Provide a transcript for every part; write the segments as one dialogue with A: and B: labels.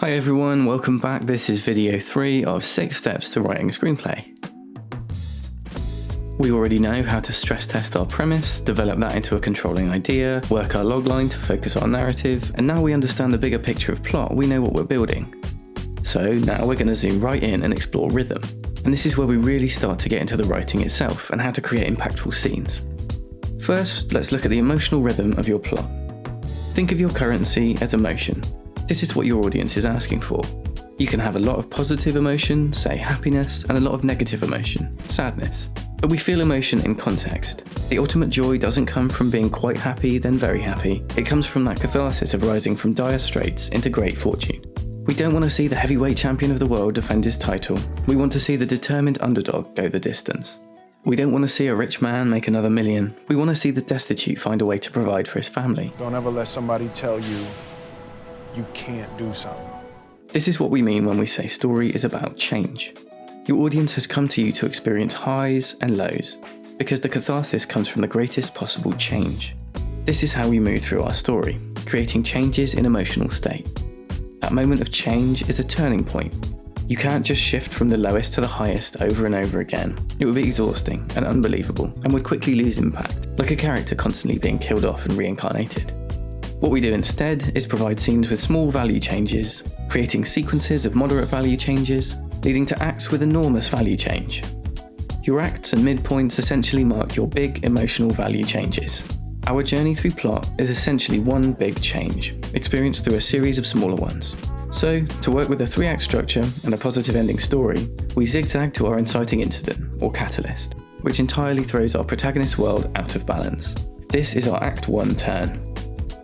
A: Hi everyone, welcome back. This is video 3 of 6 steps to writing a screenplay. We already know how to stress test our premise, develop that into a controlling idea, work our logline to focus our narrative, and now we understand the bigger picture of plot, we know what we're building. So now we're going to zoom right in and explore rhythm. And this is where we really start to get into the writing itself and how to create impactful scenes. First, let's look at the emotional rhythm of your plot. Think of your currency as emotion. This is what your audience is asking for. You can have a lot of positive emotion, say happiness, and a lot of negative emotion, sadness. But we feel emotion in context. The ultimate joy doesn't come from being quite happy, then very happy. It comes from that catharsis of rising from dire straits into great fortune. We don't want to see the heavyweight champion of the world defend his title. We want to see the determined underdog go the distance. We don't want to see a rich man make another million. We want to see the destitute find a way to provide for his family.
B: Don't ever let somebody tell you you can't do something.
A: This is what we mean when we say story is about change. Your audience has come to you to experience highs and lows, because the catharsis comes from the greatest possible change. This is how we move through our story, creating changes in emotional state. That moment of change is a turning point. You can't just shift from the lowest to the highest over and over again. It would be exhausting and unbelievable, and would quickly lose impact, like a character constantly being killed off and reincarnated. What we do instead is provide scenes with small value changes, creating sequences of moderate value changes, leading to acts with enormous value change. Your acts and midpoints essentially mark your big emotional value changes. Our journey through plot is essentially one big change, experienced through a series of smaller ones. So, to work with a 3-act structure and a positive ending story, we zigzag to our inciting incident, or catalyst, which entirely throws our protagonist's world out of balance. This is our Act 1 turn.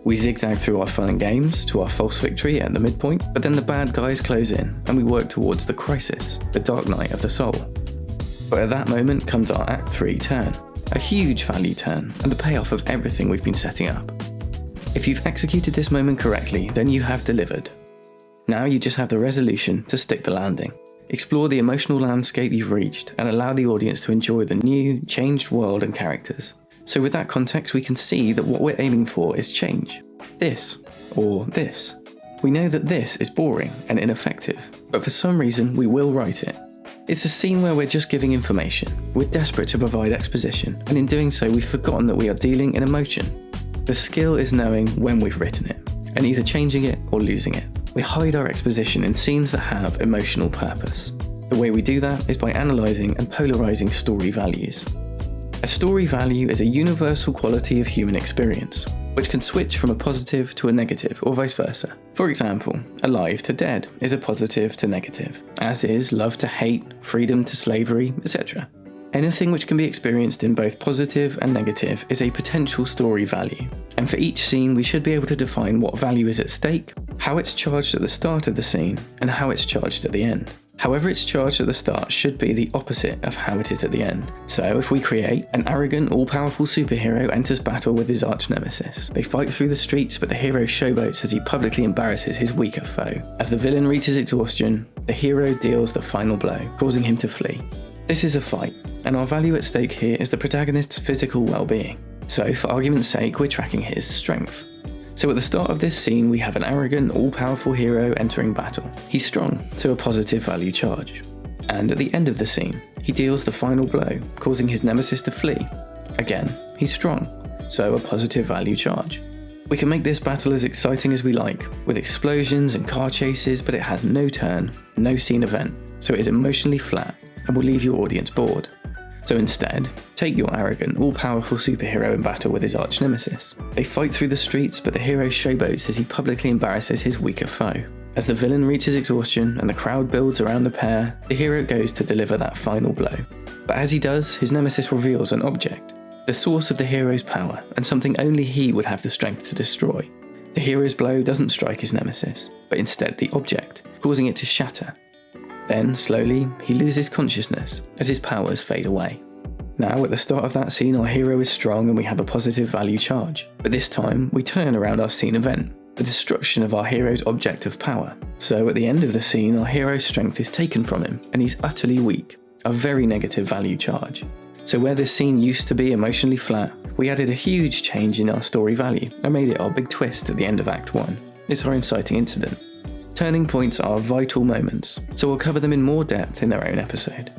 A: We zigzag through our fun and games to our false victory at the midpoint, but then the bad guys close in and we work towards the crisis, the dark night of the soul. But at that moment comes our Act 3 turn, a huge value turn and the payoff of everything we've been setting up. If you've executed this moment correctly, then you have delivered. Now you just have the resolution to stick the landing. Explore the emotional landscape you've reached and allow the audience to enjoy the new, changed world and characters. So with that context, we can see that what we're aiming for is change. This, or this. We know that this is boring and ineffective, but for some reason we will write it. It's a scene where we're just giving information. We're desperate to provide exposition, and in doing so we've forgotten that we are dealing in emotion. The skill is knowing when we've written it, and either changing it or losing it. We hide our exposition in scenes that have emotional purpose. The way we do that is by analysing and polarising story values. A story value is a universal quality of human experience, which can switch from a positive to a negative, or vice versa. For example, alive to dead is a positive to negative, as is love to hate, freedom to slavery, etc. Anything which can be experienced in both positive and negative is a potential story value, and for each scene we should be able to define what value is at stake, how it's charged at the start of the scene, and how it's charged at the end. However it's charged at the start should be the opposite of how it is at the end. So if we create an arrogant, all-powerful superhero enters battle with his arch-nemesis. They fight through the streets, but the hero showboats as he publicly embarrasses his weaker foe. As the villain reaches exhaustion, the hero deals the final blow, causing him to flee. This is a fight, and our value at stake here is the protagonist's physical well-being. So for argument's sake, we're tracking his strength. So at the start of this scene, we have an arrogant, all-powerful hero entering battle. He's strong, so a positive value charge. And at the end of the scene, he deals the final blow, causing his nemesis to flee. Again, he's strong, so a positive value charge. We can make this battle as exciting as we like, with explosions and car chases, but it has no turn, no scene event, so it is emotionally flat and will leave your audience bored. So instead, take your arrogant, all-powerful superhero in battle with his arch-nemesis. They fight through the streets, but the hero showboats as he publicly embarrasses his weaker foe. As the villain reaches exhaustion and the crowd builds around the pair, the hero goes to deliver that final blow. But as he does, his nemesis reveals an object, the source of the hero's power, and something only he would have the strength to destroy. The hero's blow doesn't strike his nemesis, but instead the object, causing it to shatter. Then, slowly, he loses consciousness as his powers fade away. Now, at the start of that scene, our hero is strong and we have a positive value charge. But this time, we turn around our scene event, the destruction of our hero's object of power. So at the end of the scene, our hero's strength is taken from him and he's utterly weak, a very negative value charge. So where this scene used to be emotionally flat, we added a huge change in our story value and made it our big twist at the end of Act 1. It's our inciting incident. Turning points are vital moments, so we'll cover them in more depth in their own episode.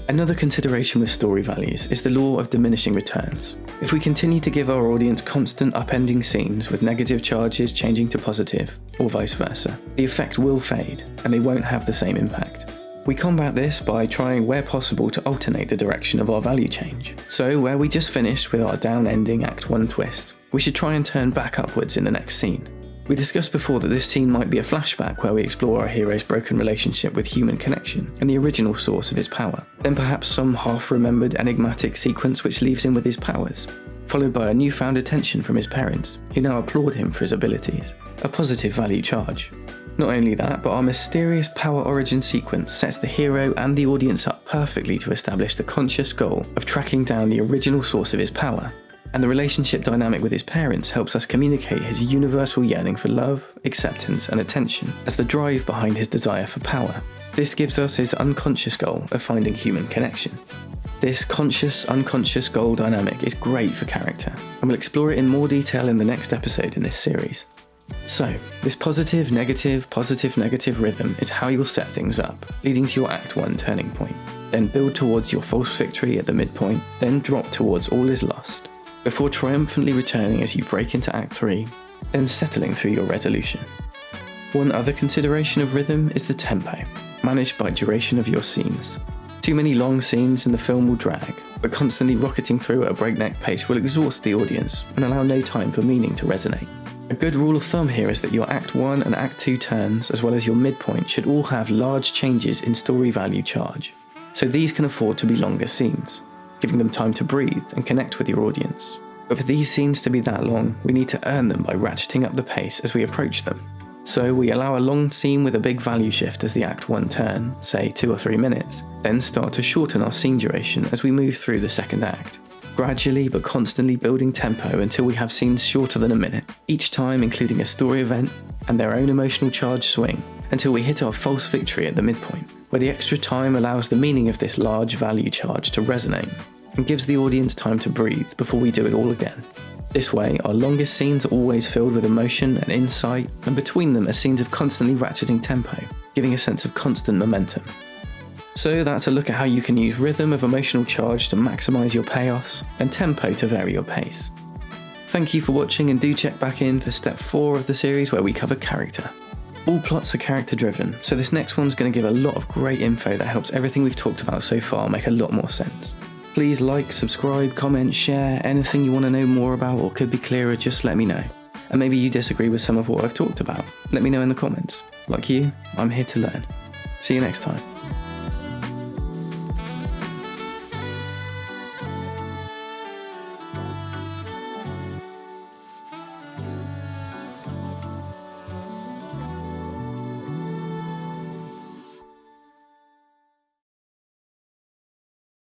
A: Another consideration with story values is the law of diminishing returns. If we continue to give our audience constant upending scenes with negative charges changing to positive, or vice versa, the effect will fade and they won't have the same impact. We combat this by trying where possible to alternate the direction of our value change. So where we just finished with our down ending Act 1 twist, we should try and turn back upwards in the next scene. We discussed before that this scene might be a flashback where we explore our hero's broken relationship with human connection and the original source of his power. Then perhaps some half-remembered enigmatic sequence which leaves him with his powers, followed by a newfound attention from his parents, who now applaud him for his abilities. A positive value charge. Not only that, but our mysterious power origin sequence sets the hero and the audience up perfectly to establish the conscious goal of tracking down the original source of his power. And the relationship dynamic with his parents helps us communicate his universal yearning for love, acceptance, and attention as the drive behind his desire for power. This gives us his unconscious goal of finding human connection. This conscious-unconscious goal dynamic is great for character, and we'll explore it in more detail in the next episode in this series. So, this positive-negative rhythm is how you'll set things up, leading to your Act 1 turning point. Then build towards your false victory at the midpoint, then drop towards all is lost, before triumphantly returning as you break into Act 3, then settling through your resolution. One other consideration of rhythm is the tempo, managed by duration of your scenes. Too many long scenes in the film will drag, but constantly rocketing through at a breakneck pace will exhaust the audience and allow no time for meaning to resonate. A good rule of thumb here is that your Act 1 and Act 2 turns, as well as your midpoint, should all have large changes in story value charge, so these can afford to be longer scenes, giving them time to breathe and connect with your audience. But for these scenes to be that long, we need to earn them by ratcheting up the pace as we approach them. So we allow a long scene with a big value shift as the Act 1 turn, say 2 or 3 minutes, then start to shorten our scene duration as we move through the second act, gradually but constantly building tempo until we have scenes shorter than a minute, each time including a story event and their own emotional charge swing, until we hit our false victory at the midpoint, where the extra time allows the meaning of this large value charge to resonate and gives the audience time to breathe before we do it all again. This way, our longest scenes are always filled with emotion and insight, and between them are scenes of constantly ratcheting tempo, giving a sense of constant momentum. So that's a look at how you can use rhythm of emotional charge to maximise your payoffs, and tempo to vary your pace. Thank you for watching, and do check back in for step 4 of the series where we cover character. All plots are character driven, so this next one's going to give a lot of great info that helps everything we've talked about so far make a lot more sense. Please like, subscribe, comment, share, anything you want to know more about or could be clearer, just let me know. And maybe you disagree with some of what I've talked about. Let me know in the comments. Like you, I'm here to learn. See you next time.